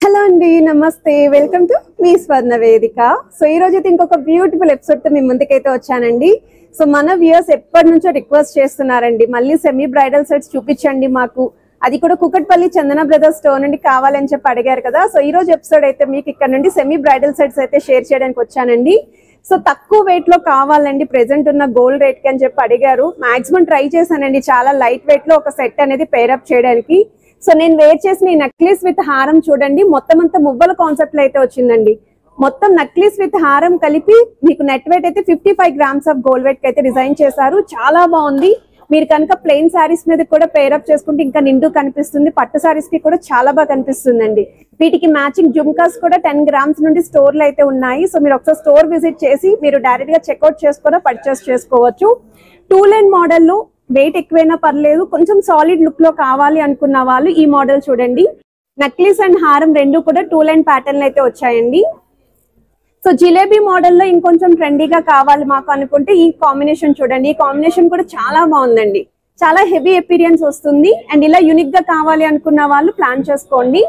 Hello అండి, నమస్తే. Welcome to me స్వర్ణ వేదిక. సో ఈ రోజు అయితే ఇంకొక బ్యూటిఫుల్ ఎపిసోడ్ తో మీ ముందుకైతే వచ్చానండి. సో మన వ్యూయర్స్ ఎప్పటి నుంచో రిక్వెస్ట్ చేస్తున్నారండి, మళ్ళీ సెమీ బ్రైడల్ సెట్స్ చూపించండి మాకు, అది కూడా కుకట్పల్లి చందన బ్రదర్స్ స్టోర్ నుండి కావాలని చెప్పి అడిగారు కదా. సో ఈ రోజు ఎపిసోడ్ అయితే మీకు ఇక్కడ నుండి సెమీ బ్రైడల్ సెట్స్ అయితే షేర్ చేయడానికి వచ్చానండి. సో తక్కువ వెయిట్ లో కావాలండి, ప్రెసెంట్ ఉన్న గోల్డ్ రేట్ కి అని చెప్పి అడిగారు. మాక్సిమం ట్రై చేశానండి, చాలా లైట్ వెయిట్ లో ఒక సెట్ అనేది పేరప్ చేయడానికి. సో నేను వేర్ చేసిన ఈ నెక్లెస్ విత్ హారం చూడండి, మొత్తం అంతా మువ్వల కాన్సెప్ట్ లో అయితే వచ్చిందండి. మొత్తం నెక్లెస్ విత్ హారం కలిపి మీకు నెట్ వెయిట్ అయితే 55 గ్రామ్స్ ఆఫ్ గోల్డ్ వెయిట్ కి అయితే డిజైన్ చేశారు. చాలా బాగుంది. మీరు కనుక ప్లెయిన్ శారీస్ మీద కూడా పేరప్ చేసుకుంటే ఇంకా నిండు కనిపిస్తుంది. పట్టు శారీస్ కి కూడా చాలా బాగా కనిపిస్తుందండి. వీటికి మ్యాచింగ్ జుమ్కాస్ కూడా 10 గ్రామ్స్ నుండి స్టోర్ లో అయితే ఉన్నాయి. సో మీరు ఒకసారి స్టోర్ విజిట్ చేసి మీరు డైరెక్ట్ గా చెక్అవుట్ చేసుకుని పర్చేస్ చేసుకోవచ్చు. 2 లైన్ మోడల్ లో వెయిట్ ఎక్కువైనా పర్లేదు, కొంచెం సాలిడ్ లుక్ లో కావాలి అనుకున్న వాళ్ళు ఈ మోడల్ చూడండి. నెక్లెస్ అండ్ హారం రెండు కూడా 2 లైన్ ప్యాటర్న్ అయితే వచ్చాయండి. సో జిలేబీ మోడల్లో ఇంకొంచెం ట్రెండీగా కావాలి మాకు అనుకుంటే ఈ కాంబినేషన్ చూడండి. ఈ కాంబినేషన్ కూడా చాలా బాగుందండి, చాలా హెవీ అపీరియన్స్ వస్తుంది. అండ్ ఇలా యూనిక్ గా కావాలి అనుకున్న వాళ్ళు ప్లాన్ చేసుకోండి.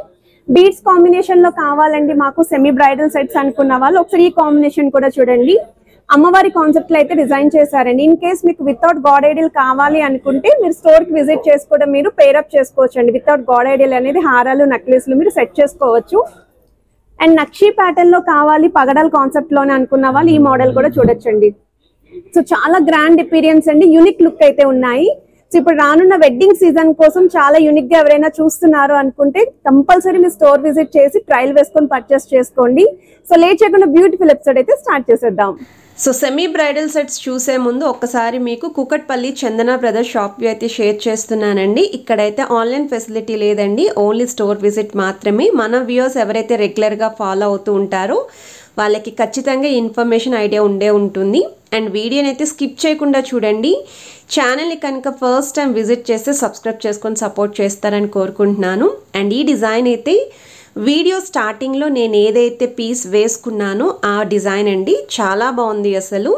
బీడ్స్ కాంబినేషన్ లో కావాలండి మాకు సెమీ బ్రైడల్ సెట్స్ అనుకున్న వాళ్ళు ఒకసారి ఈ కాంబినేషన్ కూడా చూడండి. అమ్మవారి కాన్సెప్ట్ లో అయితే డిజైన్ చేశారండి. ఇన్ కేస్ మీకు వితౌట్ గాడ్ ఐడియల్ కావాలి అనుకుంటే మీరు స్టోర్ కి విజిట్ చేసి కూడా మీరు పేరప్ చేసుకోవచ్చు అండి. వితౌట్ గాడ్ ఐడియల్ అనేది హారాలు నెక్లెస్లు మీరు సెట్ చేసుకోవచ్చు. అండ్ నక్షి ప్యాటర్న్ లో కావాలి పగడాల్ కాన్సెప్ట్ లోనే అనుకున్న వాళ్ళు ఈ మోడల్ కూడా చూడొచ్చండి. సో చాలా గ్రాండ్ అపీరియన్స్ అండి, యూనిక్ లుక్ అయితే ఉన్నాయి. సో ఇప్పుడు రానున్న వెడ్డింగ్ సీజన్ కోసం చాలా యూనిక్ గా ఎవరైనా చూస్తున్నారు అనుకుంటే కంపల్సరీ మీరు స్టోర్ విజిట్ చేసి ట్రయల్ వేసుకొని పర్చేస్ చేసుకోండి. సో లేట్ చేయకుండా బ్యూటిఫుల్ ఎపిసోడ్ అయితే స్టార్ట్ చేసేద్దాం. సో సెమీ బ్రైడల్ సెట్స్ చూసే ముందు ఒక్కసారి మీకు కుకట్పల్లి చందన బ్రదర్స్ షాప్ అయితే షేర్ చేస్తున్నానండి. ఇక్కడైతే ఆన్లైన్ ఫెసిలిటీ లేదండి, ఓన్లీ స్టోర్ విజిట్ మాత్రమే. మన వ్యూయర్స్ ఎవరైతే రెగ్యులర్గా ఫాలో అవుతూ ఉంటారో వాళ్ళకి ఖచ్చితంగా ఇన్ఫర్మేషన్ ఐడియా ఉంటుంది. అండ్ వీడియోని అయితే స్కిప్ చేయకుండా చూడండి. ఛానల్ని కనుక ఫస్ట్ టైం విజిట్ చేస్తే సబ్స్క్రైబ్ చేసుకొని సపోర్ట్ చేస్తారని కోరుకుంటున్నాను. అండ్ ఈ డిజైన్ అయితే వీడియో స్టార్టింగ్లో నేను ఏదైతే పీస్ వేసుకున్నానో ఆ డిజైన్ అండి, చాలా బాగుంది. అసలు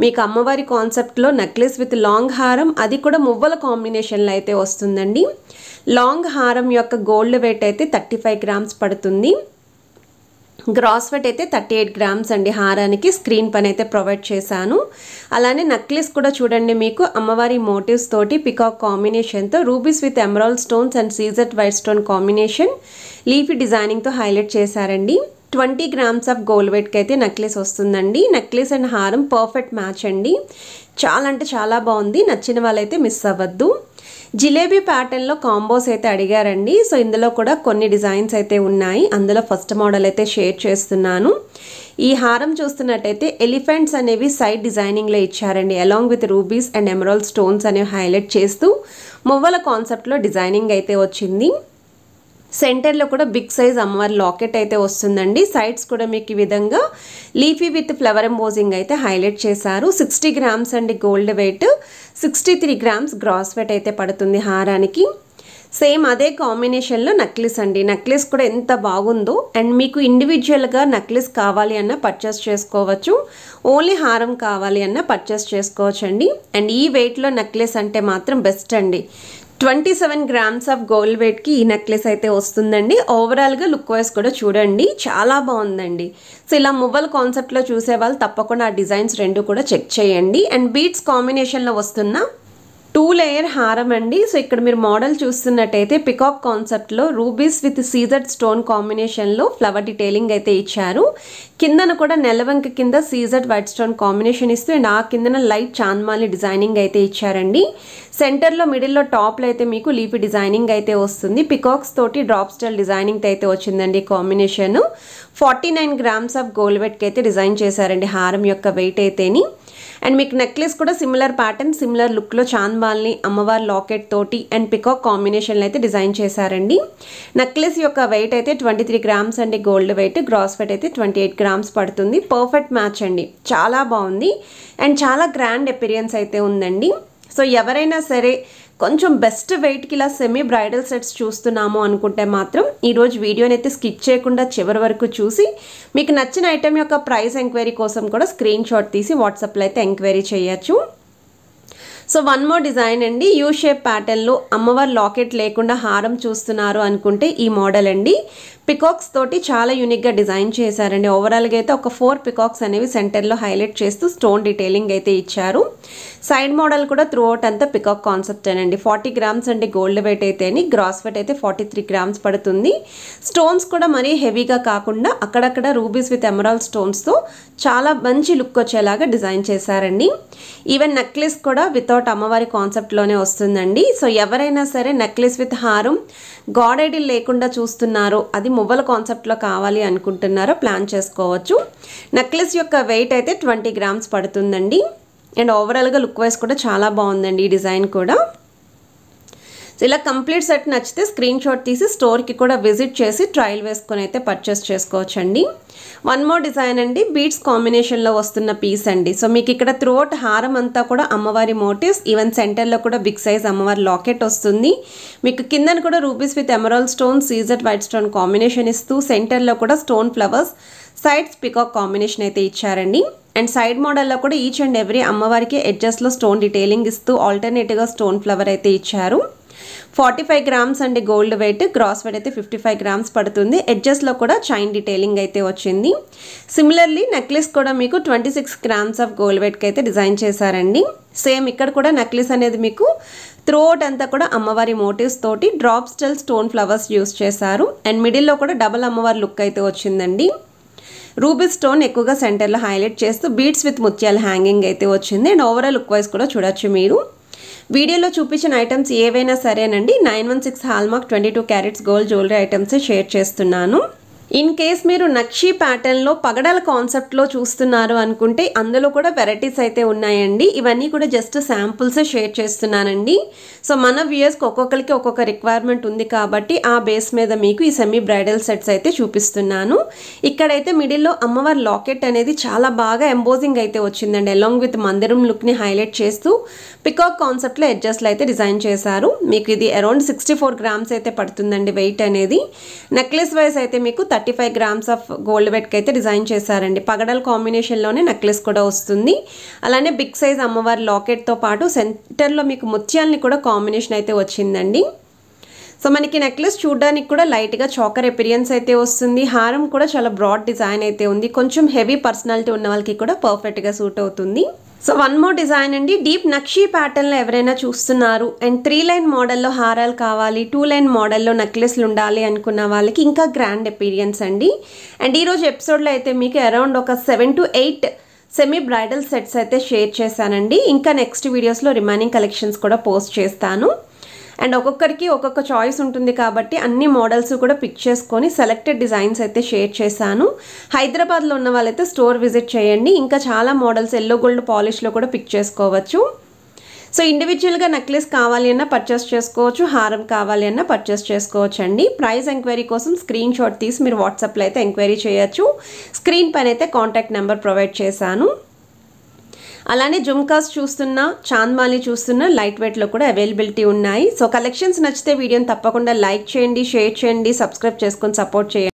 మీకు అమ్మవారి కాన్సెప్ట్లో నెక్లెస్ విత్ లాంగ్ హారం, అది కూడా మువ్వల కాంబినేషన్లో అయితే వస్తుందండి. లాంగ్ హారం యొక్క గోల్డ్ వెయిట్ అయితే 35 గ్రామ్స్ పడుతుంది. గ్రాస్ వెయిట్ అయితే 38 గ్రామ్స్ అండి. హారానికి స్క్రీన్ పని అయితే ప్రొవైడ్ చేశాను. అలానే నెక్లెస్ కూడా చూడండి, మీకు అమ్మవారి మోటివ్స్ తోటి పికాక్ కాంబినేషన్తో rubies with emerald stones and CZ white stone combination leafy డిజైనింగ్తో హైలైట్ చేశారండి. 20 గ్రామ్స్ ఆఫ్ గోల్డ్ వెయిట్కి అయితే నెక్లెస్ వస్తుందండి. నెక్లెస్ అండ్ హారం పర్ఫెక్ట్ మ్యాచ్ అండి, చాలా అంటే చాలా బాగుంది. నచ్చిన వాళ్ళైతే మిస్ అవ్వద్దు. జిలేబీ ప్యాటర్న్లో కాంబోస్ అయితే అడిగారండి. సో ఇందులో కూడా కొన్ని డిజైన్స్ అయితే ఉన్నాయి. అందులో ఫస్ట్ మోడల్ అయితే షేర్ చేస్తున్నాను. ఈ హారం చూస్తున్నట్టయితే ఎలిఫెంట్స్ అనేవి సైడ్ డిజైనింగ్లో ఇచ్చారండి. Along with rubies and emerald stones అనేవి హైలైట్ చేస్తూ మువ్వల కాన్సెప్ట్లో డిజైనింగ్ అయితే వచ్చింది. సెంటర్లో కూడా బిగ్ సైజ్ అమ్మవారి లాకెట్ అయితే వస్తుందండి. సైడ్స్ కూడా మీకు ఈ విధంగా లీఫీ విత్ ఫ్లవర్ ఎంబోజింగ్ అయితే హైలైట్ చేశారు. 60 గ్రామ్స్ అండి gold weight, 63 grams gross weight అయితే పడుతుంది హారానికి. సేమ్ అదే కాంబినేషన్లో నెక్లెస్ అండి. నెక్లెస్ కూడా ఎంత బాగుందో. అండ్ మీకు ఇండివిజువల్గా నెక్లెస్ కావాలి అన్న పర్చేస్ చేసుకోవచ్చు, ఓన్లీ హారం కావాలి అన్న పర్చేస్ చేసుకోవచ్చు అండి. అండ్ ఈ వెయిట్లో నెక్లెస్ అంటే మాత్రం బెస్ట్ అండి. 27 గ్రామ్స్ ఆఫ్ గోల్డ్ వెయిట్కి ఈ నెక్లెస్ అయితే వస్తుందండి. ఓవరాల్గా లుక్ వైజ్ కూడా చూడండి, చాలా బాగుందండి. సో ఇలా మువ్వల కాన్సెప్ట్లో చూసే వాళ్ళు తప్పకుండా ఆ డిజైన్స్ రెండు కూడా చెక్ చేయండి. అండ్ బీడ్స్ కాంబినేషన్లో వస్తున్న 2 లేయర్ హారం అండి. సో ఇక్కడ మీరు మోడల్ చూస్తున్నట్టయితే పికాక్ కాన్సెప్ట్లో రూబీస్ విత్ సీజెడ్ స్టోన్ కాంబినేషన్లో ఫ్లవర్ డీటెయిలింగ్ అయితే ఇచ్చారు. కిందన కూడా నెలవంక కింద సీజెడ్ వైట్ స్టోన్ కాంబినేషన్ ఇస్తూ అండ్ ఆ కిందన లైట్ చాంద్మాలి డిజైనింగ్ అయితే ఇచ్చారండి. సెంటర్లో మిడిల్లో టాప్లో అయితే మీకు లీఫీ డిజైనింగ్ అయితే వస్తుంది. పికాక్స్ తోటి డ్రాప్ స్టైల్ డిజైనింగ్ అయితే వచ్చిందండి కాంబినేషన్. 49 గ్రామ్స్ ఆఫ్ గోల్డ్ వెయిట్కి అయితే డిజైన్ చేశారండి హారం యొక్క వెయిట్ అయితేని. అండ్ మీకు నెక్లెస్ కూడా సిమిలర్ ప్యాటర్న్, సిమిలర్ లుక్లో చాంద్బాల్ని అమ్మవారి లాకెట్ తోటి అండ్ పికాక్ కాంబినేషన్లో అయితే డిజైన్ చేశారండి. నెక్లెస్ యొక్క వెయిట్ అయితే 23 గ్రామ్స్ అండి గోల్డ్ వెయిట్, గ్రాస్ వెయిట్ అయితే 28 గ్రామ్స్ పడుతుంది. పర్ఫెక్ట్ మ్యాచ్ అండి, చాలా బాగుంది. అండ్ చాలా గ్రాండ్ అపీరియన్స్ అయితే ఉందండి. సో ఎవరైనా సరే కొంచెం బెస్ట్ వెయిట్కి ఇలా సెమీ బ్రైడల్ సెట్స్ చూస్తున్నాము అనుకుంటే మాత్రం ఈరోజు వీడియోని అయితే స్కిప్ చేయకుండా చివరి వరకు చూసి మీకు నచ్చిన ఐటెం యొక్క ప్రైస్ ఎంక్వైరీ కోసం కూడా స్క్రీన్ షాట్ తీసి వాట్సాప్లో అయితే ఎంక్వైరీ చేయొచ్చు. సో వన్ మోర్ డిజైన్ అండి, యూ షేప్ ప్యాటర్న్ లో అమ్మవారి లాకెట్ లేకుండా హారం చూస్తున్నారు అనుకుంటే ఈ మోడల్ అండి. పికాక్స్ తోటి చాలా యూనిక్గా డిజైన్ చేశారండి. ఓవరాల్గా అయితే ఒక 4 పికాక్స్ అనేవి సెంటర్లో హైలైట్ చేస్తూ స్టోన్ డీటెయిలింగ్ అయితే ఇచ్చారు. సైడ్ మోడల్ కూడా త్రూ అవుట్ అంతా పికాక్ కాన్సెప్ట్ అండి. 40 గ్రామ్స్ అండి గోల్డ్ వెయిట్ అయితే, గ్రాస్ వెయిట్ అయితే 43 గ్రామ్స్ పడుతుంది. స్టోన్స్ కూడా మరీ హెవీగా కాకుండా అక్కడక్కడ రూబీస్ విత్ ఎమరాల్డ్ స్టోన్స్తో చాలా మంచి లుక్ వచ్చేలాగా డిజైన్ చేశారండి. ఈవెన్ నెక్లెస్ కూడా వితౌట్ అమ్మవారి కాన్సెప్ట్లోనే వస్తుందండి. సో ఎవరైనా సరే నెక్లెస్ విత్ హారం గాడ్ ఐడిల్ లేకుండా చూస్తున్నారో, అది మువ్వల కాన్సెప్ట్లో కావాలి అనుకుంటున్నారో ప్లాన్ చేసుకోవచ్చు. నెక్లెస్ యొక్క వెయిట్ అయితే 20 గ్రామ్స్ పడుతుందండి. అండ్ ఓవరాల్గా లుక్ వైజ్ కూడా చాలా బాగుందండి ఈ డిజైన్ కూడా. ఇలా కంప్లీట్ సెట్ నచ్చితే స్క్రీన్ షాట్ తీసి స్టోర్కి కూడా విజిట్ చేసి ట్రయల్ వేసుకొని అయితే పర్చేస్ చేసుకోవచ్చండి. వన్ మోర్ డిజైన్ అండి, బీడ్స్ కాంబినేషన్లో వస్తున్న పీస్ అండి. సో మీకు ఇక్కడ త్రూఅవుట్ హారం అంతా కూడా అమ్మవారి మోటివ్స్, ఈవెన్ సెంటర్లో కూడా బిగ్ సైజ్ అమ్మవారి లాకెట్ వస్తుంది. మీకు కిందన కూడా rubies with emerald stone, CZ white stone combination ఇస్తూ సెంటర్లో కూడా stone flowers, sides peacock combination అయితే ఇచ్చారండి. అండ్ సైడ్ మోడల్లో కూడా ఈచ్ అండ్ ఎవ్రీ అమ్మవారికి ఎడ్జెస్లో స్టోన్ డీటెయిలింగ్ ఇస్తూ ఆల్టర్నేటివ్గా స్టోన్ ఫ్లవర్ అయితే ఇచ్చారు. 45 గ్రామ్స్ అండి గోల్డ్ వెయిట్, గ్రాస్ వెయిట్ అయితే 55 గ్రామ్స్ పడుతుంది. ఎడ్జెస్లో కూడా చైన్ డీటెయిలింగ్ అయితే వచ్చింది. సిమిలర్లీ నెక్లెస్ కూడా మీకు 26 గ్రామ్స్ ఆఫ్ గోల్డ్ వెయిట్కి అయితే డిజైన్ చేశారండి. సేమ్ ఇక్కడ కూడా నెక్లెస్ అనేది మీకు త్రూఅవుట్ అంతా కూడా అమ్మవారి మోటివ్స్ తోటి drop style stone flowers use చేశారు. అండ్ మిడిల్లో కూడా డబల్ అమ్మవారి లుక్ అయితే వచ్చిందండి. రూబీ స్టోన్ ఎక్కువగా సెంటర్లో హైలైట్ చేస్తూ బీడ్స్ విత్ ముత్యాల హ్యాంగింగ్ అయితే వచ్చింది. అండ్ ఓవరాల్ లుక్ వైజ్ కూడా చూడొచ్చు మీరు. వీడియోలో చూపించిన ఐటమ్స్ ఏవైనా సరేనండి 916 hallmark 22 carats gold jewellery items share చేస్తున్నాను. ఇన్ కేస్ మీరు నక్షి ప్యాటర్న్లో పగడాల కాన్సెప్ట్లో చూస్తున్నారు అనుకుంటే అందులో కూడా వెరైటీస్ అయితే ఉన్నాయండి. ఇవన్నీ కూడా జస్ట్ శాంపుల్స్ షేర్ చేస్తున్నానండి. సో మన వ్యూయర్స్కి ఒక్కొక్కరికి ఒక్కొక్క రిక్వైర్మెంట్ ఉంది కాబట్టి ఆ బేస్ మీద మీకు ఈ సెమీ బ్రైడల్ సెట్స్ అయితే చూపిస్తున్నాను. ఇక్కడైతే మిడిల్లో అమ్మవారి లాకెట్ అనేది చాలా బాగా ఎంబోజింగ్ అయితే వచ్చిందండి. అలాంగ్ విత్ మందిరం లుక్ని హైలైట్ చేస్తూ పికాక్ కాన్సెప్ట్లో ఎడ్జస్ట్లు అయితే డిజైన్ చేశారు. మీకు ఇది అరౌండ్ 64 గ్రామ్స్ అయితే పడుతుందండి వెయిట్ అనేది. నెక్లెస్ వైజ్ అయితే మీకు 35 గ్రామ్స్ ఆఫ్ గోల్డ్ వెయిట్కి అయితే డిజైన్ చేశారండి. పగడల కాంబినేషన్లోనే నెక్లెస్ కూడా వస్తుంది. అలానే బిగ్ సైజ్ అమ్మవారి లాకెట్తో పాటు సెంటర్లో మీకు ముత్యాలని కూడా కాంబినేషన్ అయితే వచ్చిందండి. సో మనకి నెక్లెస్ చూడడానికి కూడా లైట్గా చాకర్ ఎపిరియన్స్ అయితే వస్తుంది. హారం కూడా చాలా బ్రాడ్ డిజైన్ అయితే ఉంది. కొంచెం హెవీ పర్సనాలిటీ ఉన్న వాళ్ళకి కూడా పర్ఫెక్ట్గా సూట్ అవుతుంది. సో వన్ మోర్ డిజైన్ అండి, డీప్ నక్షి ప్యాటర్న్లో ఎవరైనా చూస్తున్నారు అండ్ 3 లైన్ మోడల్లో హారాలు కావాలి, 2 లైన్ మోడల్లో నెక్లెస్లు ఉండాలి అనుకున్న వాళ్ళకి ఇంకా గ్రాండ్ ఎపీరియన్స్ అండి. అండ్ ఈరోజు ఎపిసోడ్లో అయితే మీకు అరౌండ్ ఒక 7 to 8 సెమీ బ్రైడల్ సెట్స్ అయితే షేర్ చేశానండి. ఇంకా నెక్స్ట్ వీడియోస్లో రిమైనింగ్ కలెక్షన్స్ కూడా పోస్ట్ చేస్తాను. అండ్ ఒక్కొక్కరికి ఒక్కొక్క చాయిస్ ఉంటుంది కాబట్టి అన్ని మోడల్స్ కూడా పిక్ చేసుకొని సెలెక్టెడ్ డిజైన్స్ అయితే షేర్ చేశాను. హైదరాబాద్లో ఉన్న వాళ్ళైతే స్టోర్ విజిట్ చేయండి. ఇంకా చాలా మోడల్స్ ఎల్లో గోల్డ్ పాలిష్లో కూడా పిక్ చేసుకోవచ్చు. సో ఇండివిజువల్గా నెక్లెస్ కావాలి అన్నా పర్చేస్ చేసుకోవచ్చు, హారం కావాలి అన్నా పర్చేస్ చేసుకోవచ్చు అండి. ప్రైస్ ఎంక్వైరీ కోసం స్క్రీన్ షాట్ తీసి మీరు వాట్సాప్లో అయితే ఎంక్వైరీ చేయొచ్చు. స్క్రీన్ పైన అయితే కాంటాక్ట్ నెంబర్ ప్రొవైడ్ చేశాను. అలానే జుమ్కాస్ చూస్తున్నా, చాంద్మాలి చూస్తున్నా లైట్ వెయిట్లో కూడా అవైలబిలిటీ ఉన్నాయి. సో కలెక్షన్స్ నచ్చితే వీడియోని తప్పకుండా లైక్ చేయండి, షేర్ చేయండి, సబ్స్క్రైబ్ చేసుకొని సపోర్ట్ చేయండి.